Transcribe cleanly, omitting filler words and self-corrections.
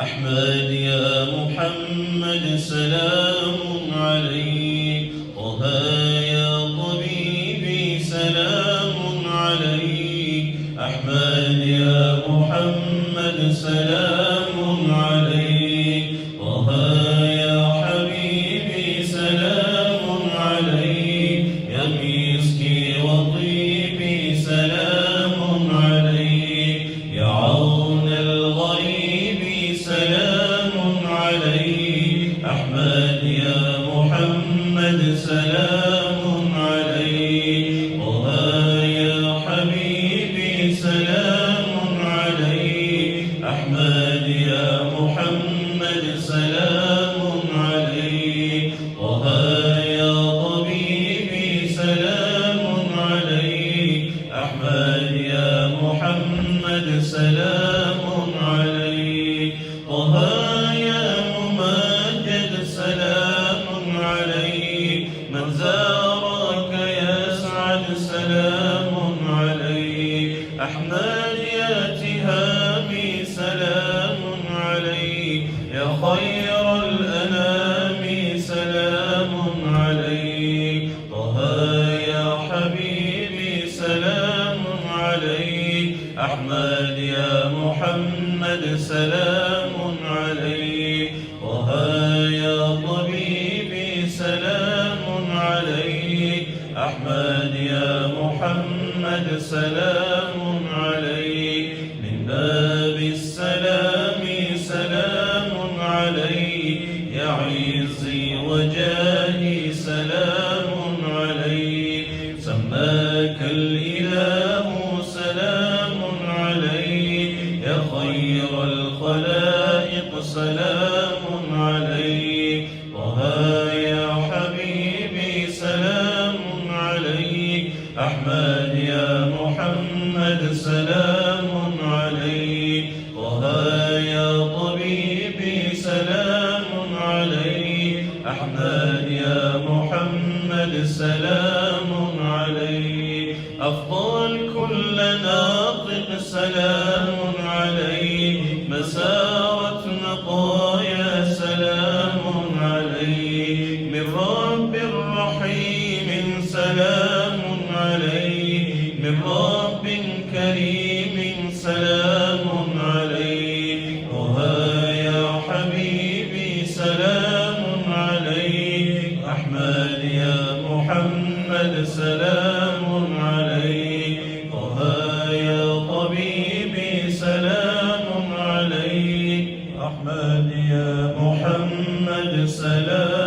أحمد يا محمد سلام عليك. طه يا طبيبي سلام عليك. أحمد يا محمد سلام عليك. طه يا حبيبي سلام عليك. يا مسكي وطيبي سلام عليك. يا عون الغريب سلام عليك. أحمد يا محمد سلام عليك. طه يا حبيبي سلام عليك. أحمد يا محمد سلام عليك. طه يا طبيبي سلام عليك. أحمد يا محمد سلام عليك. طه يا ممجد سلام عليك. من زارك يسعد سلام عليك. أحمد يا تهامي سلام عليك. يا خير الأنام سلام عليك. طه يا حبيبي سلام عليك. أحمد يا محمد سلام عليك. طه يا طبيبي سلام عليك. أحمد يا محمد سلام عليك. من باب السلام سلام عليك. يا عزي وجاهي سلام عليك. سماك الإله سلام عليك. يا خير الخلائق سلام عليك. طه يا حبيبي سلام عليك. أحمد يا محمد سلام عليك. طه يا طبيبي سلام عليك. أحمد يا محمد سلام عليك. أفضل كل ناطق سلام عليك. مسارة نقايا سلام عليك. من رب رحيم سلام عليك. من رب كريم سلام عليك. طه يا حبيبي سلام عليك. أحمد يا محمد سلام عليك. طه يا طبيبي سلام عليك. أحمد يا محمد سلام